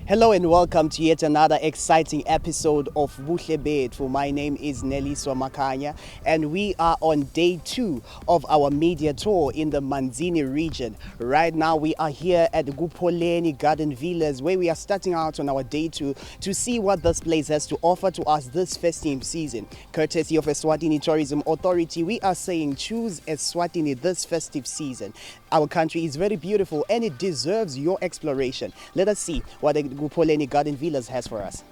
Hello and welcome to yet another exciting episode of Buhle Betfu. My name is Nelly Swamakanya and we are on day 2 of our media tour in the Manzini region. Right now we are here at Kupholeni Garden Villas where we are starting out on our day 2 to see what this place has to offer to us this festive season. Courtesy of Eswatini Tourism Authority, we are saying choose Eswatini this festive season. Our country is very beautiful and it deserves your exploration. Let us see what the Kupholeni Garden Villas has for us.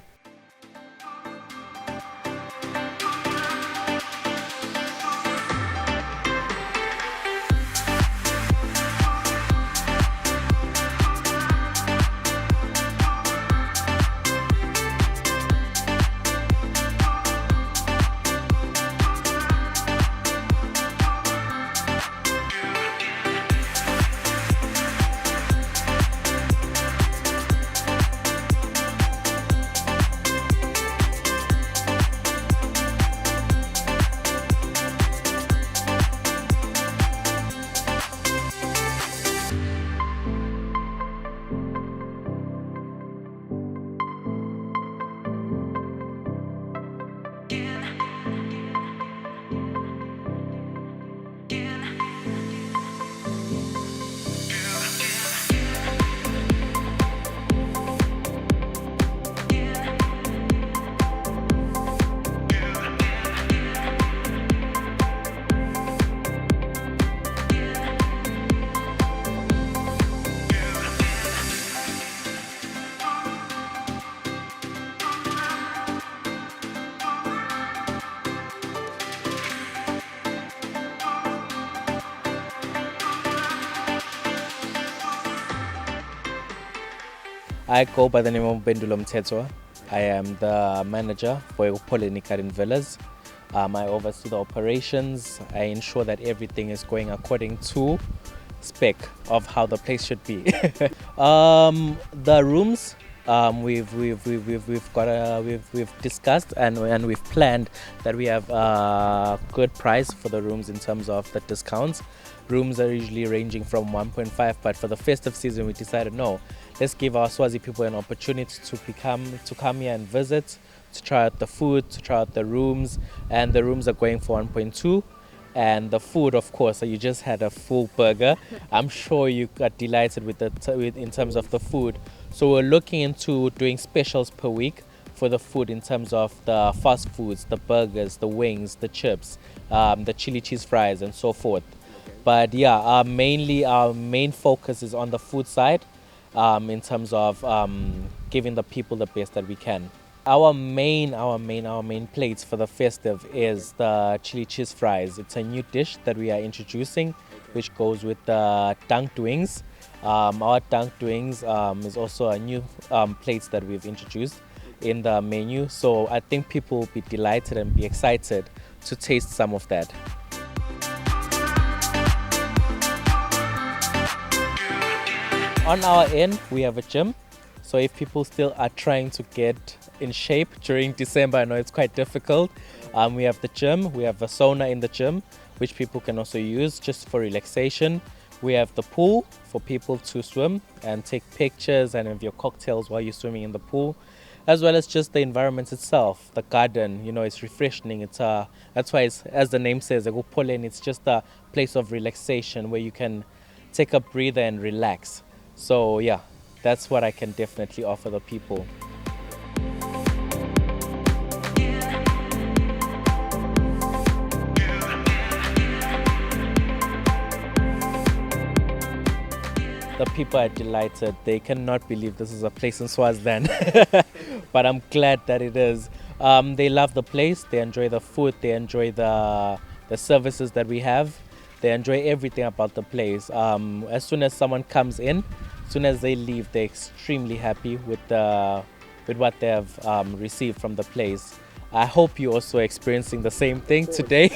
I go by the name of Bendulom Tetwa. I am the manager for Kupholeni Garden Villas. I oversee the operations. I ensure that everything is going according to spec of how the place should be. The rooms we've discussed and we've planned that we have a good price for the rooms in terms of the discounts. Rooms are usually ranging from 1.5, but for the festive season we decided no, let's give our Swazi people an opportunity to come here and visit, to try out the food, to try out the rooms, and the rooms are going for 1.2. And the food, of course, you just had a full burger. I'm sure you got delighted with in terms of the food. So we're looking into doing specials per week for the food in terms of the fast foods, the burgers, the wings, the chips, the chili cheese fries, and so forth. But yeah, mainly our main focus is on the food side in terms of giving the people the best that we can. Our main plates for the festive is the chili cheese fries. It's a new dish that we are introducing, which goes with the dunked wings. Our dunked wings is also a new plates that we've introduced in the menu. So I think people will be delighted and be excited to taste some of that. On our end, we have a gym. So if people still are trying to get in shape during December, I know it's quite difficult. We have the gym, we have a sauna in the gym, which people can also use just for relaxation. We have the pool for people to swim and take pictures and have your cocktails while you're swimming in the pool, as well as just the environment itself, the garden. You know, it's refreshing. That's why it's, as the name says, Kupholeni, it's just a place of relaxation where you can take a breather and relax. So yeah, that's what I can definitely offer the people. The people are delighted. They cannot believe this is a place in Swaziland. But I'm glad that it is. They love the place. They enjoy the food. They enjoy the services that we have. They enjoy everything about the place. As soon as someone comes in, as soon as they leave, they're extremely happy with what they have received from the place. I hope you're also experiencing the same thing today.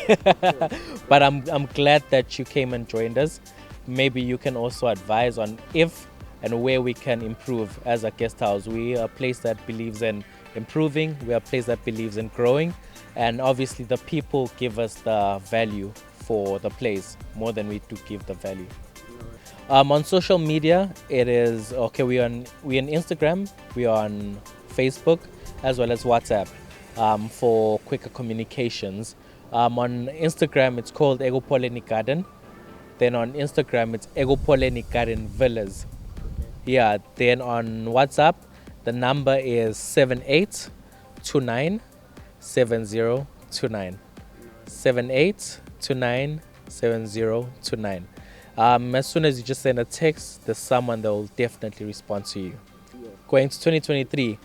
But I'm glad that you came and joined us. Maybe you can also advise on if and where we can improve as a guest house. We are a place that believes in improving. We are a place that believes in growing. And obviously the people give us the value for the place more than we do give the value. On social media, it is okay. We on Instagram, we on Facebook, as well as WhatsApp for quicker communications. On Instagram, it's called Kupholeni Garden. Then on Instagram, it's Kupholeni Garden Villas. Yeah. Then on WhatsApp, the number is 7829 7029. 7829 7029. As soon as you just send a text, there's someone that will definitely respond to you. Yeah. Going to 2023,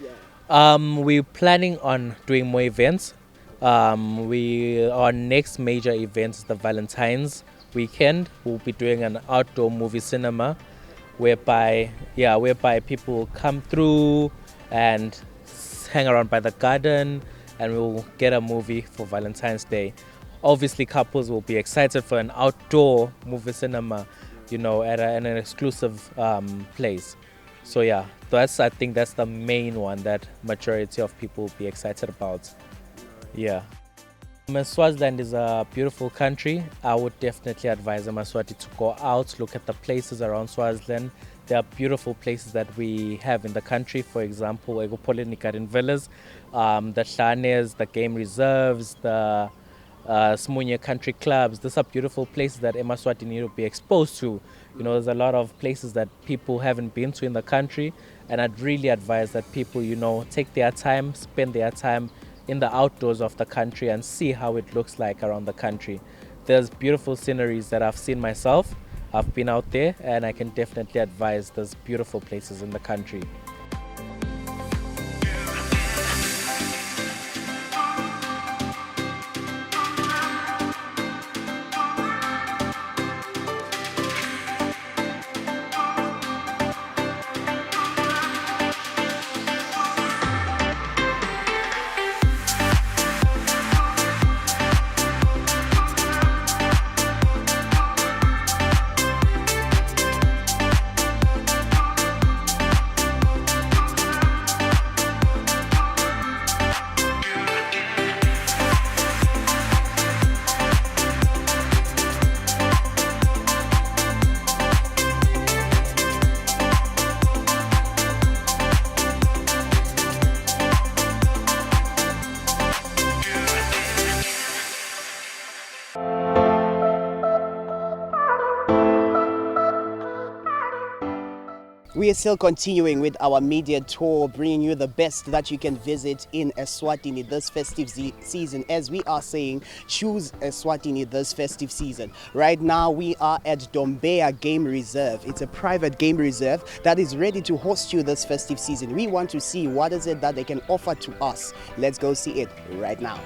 we're planning on doing more events. Our next major event is the Valentine's weekend. We'll be doing an outdoor movie cinema, whereby people come through and hang around by the garden, and we'll get a movie for Valentine's Day. Obviously, couples will be excited for an outdoor movie cinema, at an exclusive place. So yeah, I think that's the main one that majority of people will be excited about. Yeah. Swaziland is a beautiful country. I would definitely advise Maswati to go out, look at the places around Swaziland. There are beautiful places that we have in the country. For example, Kupholeni Garden Villas, the Hlanes, the game reserves, the Smunya country clubs. These are beautiful places that Maswati need to be exposed to. There's a lot of places that people haven't been to in the country, and I'd really advise that people, take their time, spend their time in the outdoors of the country and see how it looks like around the country. There's beautiful sceneries that I've seen myself. I've been out there, and I can definitely advise there's beautiful places in the country. We are still continuing with our media tour, bringing you the best that you can visit in Eswatini this festive season. As we are saying, choose Eswatini this festive season. Right now, we are at Dombeya Game Reserve. It's a private game reserve that is ready to host you this festive season. We want to see what is it that they can offer to us. Let's go see it right now.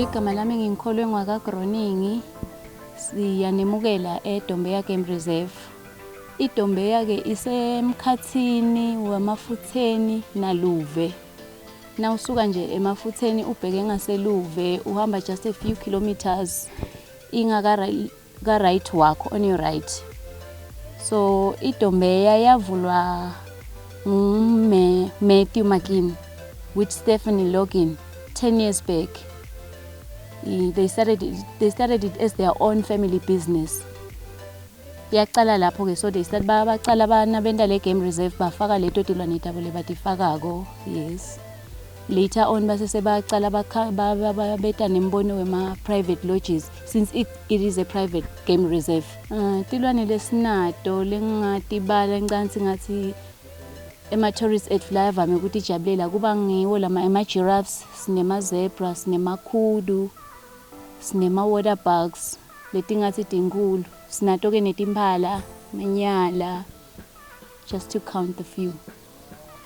Igama lami ngingikholwe ngwakaGroningi, siyanemukela eDombeya Game Reserve. IDombeya ke isemkhathini wamafutheni naLuve. Na usuka nje emafutheni ubheke ngaseLuve uhamba just a few kilometers ingaka right wakho on your right. So iDombeya yavulwa Matthew Makin with Stephanie Logan 10 years back. They started it as their own family business. Yaqala lapho ke, so they started baqala abana benda le game reserve bafaka leto tilwane tabo le batifakako. Yes. later on base sebaqala beta nembono wema-private lodges since it is a private game reserve. Tilwane lesinato lengingatibala ngicansi ngathi ema-tourist ethu la avame ukuthi ijabulela kuba ngiwo ama-giraffes, sinema-zebra, sinemakhudu, sinema-water bugs letingathi tinkulu, sinato-ke netimphala, manyala, just to count the few.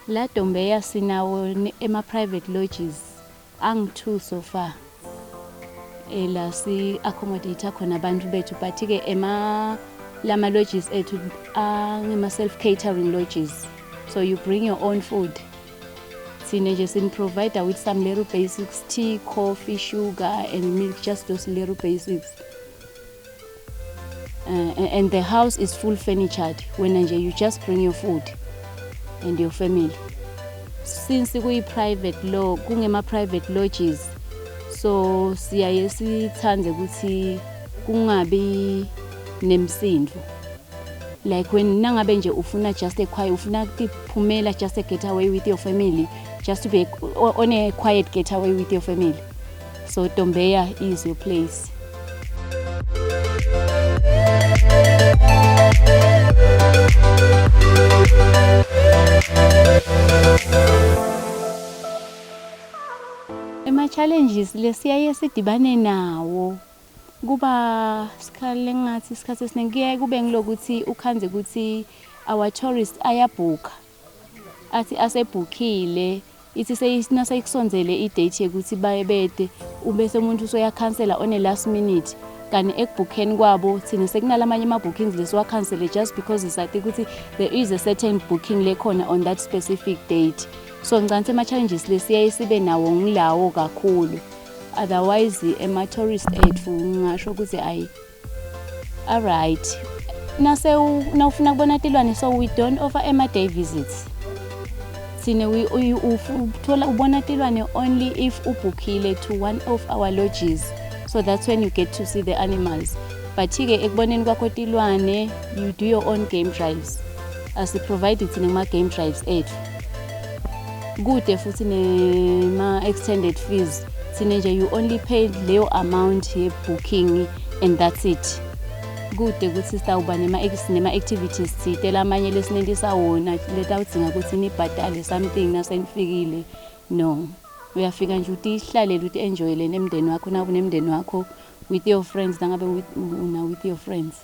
La Dombeya sinawo ema-private lodges angi-2 so far. La si-accommodate khona abantu bethu but-ke lama-lodges ethu angema-self-catering lodges. So you bring your own food. Sine nje sin-provide with some little basics, tea, coffee, sugar and milk, just those little basics. And the house is full furnitured. When you just bring your food and your family. Since we private law, kungema-private lodges, so siyaye sithande ukuthi kungabi nemsindo. Like when nangabe nje ufuna just a quiet, ufuna kuphumela just a getaway with your family, just to be on a quiet getaway with your family. So Dombeya is your place. Ema-challenges lesiyaye sidibane nawo kuba sikhale ngathi isikhathi esiningi kuyaye kube ngilokuthi ukhanze ukuthi our tourists ayabhuka athi asebhukile ithi seyikusonzele i-date yokuthi baye bede ubese umuntu usoyakhansela on a last minute kanti ekubhukheni kwabo thina sekunalamanye ama-bookings lesiwakhansele just because isathi ukuthi there is a certain booking lekhona on that specific date. So ngicansi ama-challenges lesiyaye sibe nawo ngilawo kakhulu. Otherwise ema-tourist ethu ngingasho ukuthi ayi alright. Nawufuna kubona tilwane, so we don't offer ema-day visits. Sine uthola ubona tilwane only if ubhukhile to one of our lodges. So that's when you get to see the animals. But-ke ekuboneni kwakho tilwane, you do your own game drives. Asi-provide nema-game drives ethu. Kude futhi nema-extended fees. Sine nje you only pay leyo amount ye-booking and that's it. Kude ukuthi sitawuba nema-activities thite lamanye lesinentisa wona letawudzinga ukuthi nibhadale something nasenifikile. No. Uyafika nje uthi ihlalele uthi enjoyele nemndeni wakho naku nemndeni wakho with your friends nangabe with your friends.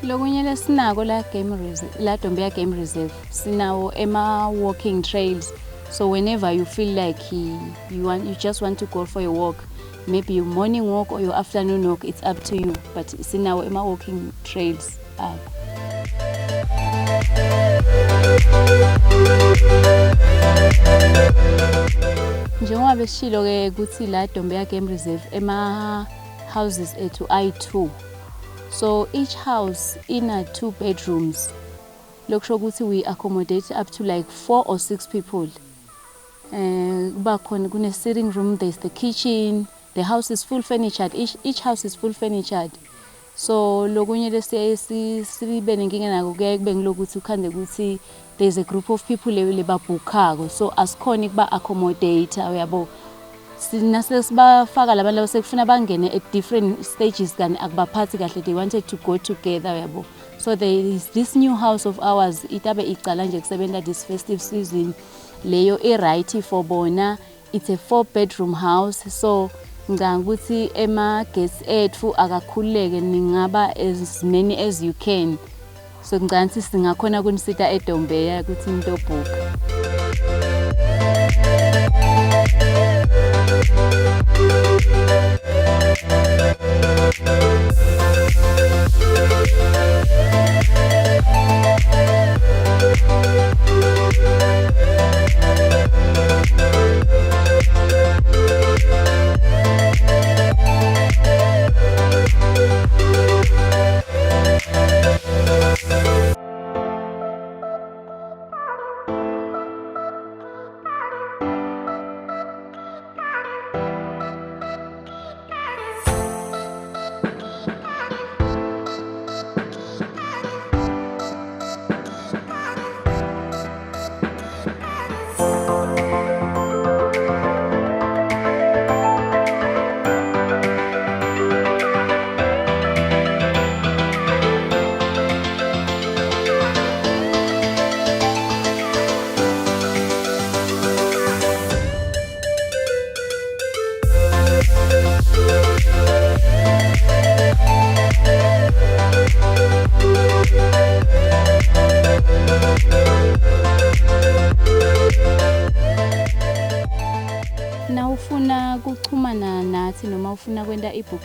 Lokunye lesinako la Dombeya Game Reserve sinawo ema-walking trails. So whenever you feel like you just want to go for a walk, maybe your morning walk or your afternoon walk, it's up to you. But sinawo ema-walking trails up. Njengoba besishilo-ke ukuthi la Dombeya Game Reserve ema-houses ethu ayi-2. So each house in 2 bedrooms. Lokusho ukuthi we accommodate up to like 4 or 6 people. Kune sitting room, there's the kitchen. The house is full furnitured. Each house is full furnitured. So lokunye lesiyaye sibe nenkinga nako kuyaye kube ngilokuthi ukhande ukuthi there's a group of people lebabhukhako. So asikhona ukuba accommodate uyabo. Sina sesibafaka labantu labo sekufuna bangene at different stages kanti akubaphathi kahle, they wanted to go together yabo. So there is this new house of ours itabe icala nje kusebenza this festive season leyo right for bona. It's a 4-bedroom house. So ngicanga ukuthi ema-guests ethu akakhululeke ningaba as many as you can. So ngicanga ukuthi singakhona kunisita eDombeya ukuthi into obhuka.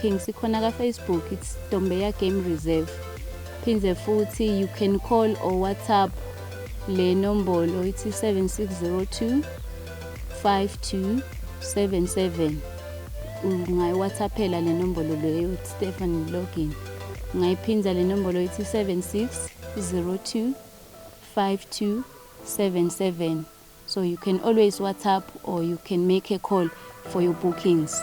booking sikhona ka-Facebook, it's Dombeya Game Reserve. Phindze futhi you can call or WhatsApp le nombolo ithi 7602 5277. Ungayi-WhatsAppela le nombolo leyo Stephanie login. Ungayiphindza le nombolo ithi 7602 5277. So you can always WhatsApp or you can make a call for your bookings.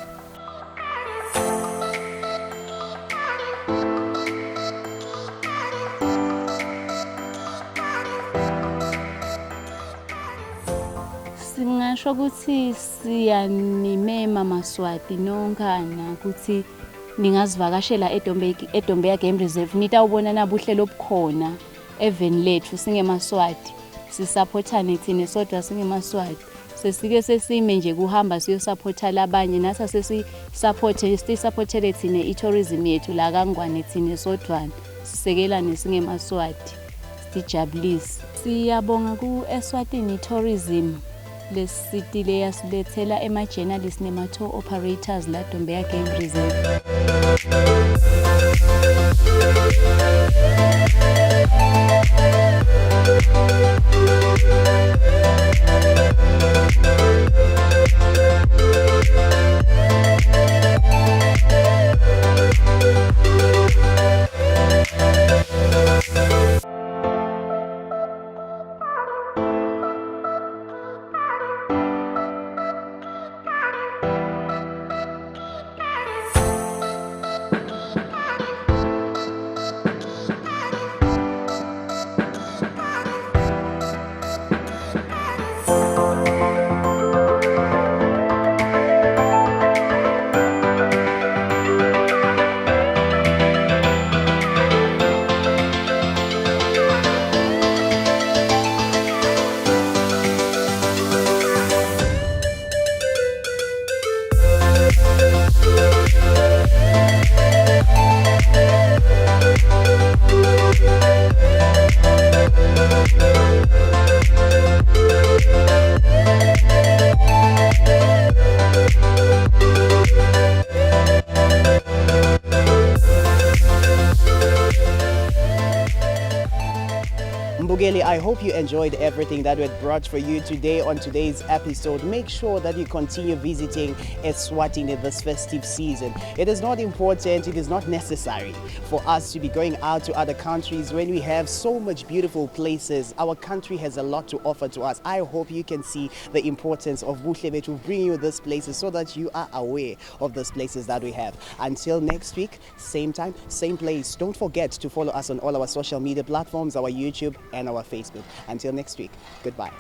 Singasho ukuthi siyanimema Maswati nonkana ukuthi ningazivakashela eDombeya Game Reserve nitawubona nabuhlelo obukhona even lethu singeMaswati sisupportane thina sodwa singeMaswati sesike sesime nje kuhamba siyosupporta labanye nasa sisupportele thina itourism yethu la kaNgwane thina sodwana sisekelane singeMaswati sijabulise. Siyabonga ku Eswatini Tourism lesitile yasilethela ema-journalists nema-tour operators la Dombeya Game Reserve. I hope you enjoyed everything that we had brought for you today on today's episode. Make sure that you continue visiting Eswatini this festive season. It is not important, it is not necessary for us to be going out to other countries when we have so much beautiful places. Our country has a lot to offer to us. I hope you can see the importance of Buhle Betfu bringing you these places so that you are aware of these places that we have. Until next week, same time, same place. Don't forget to follow us on all our social media platforms, our YouTube and our Facebook. Until next week, goodbye.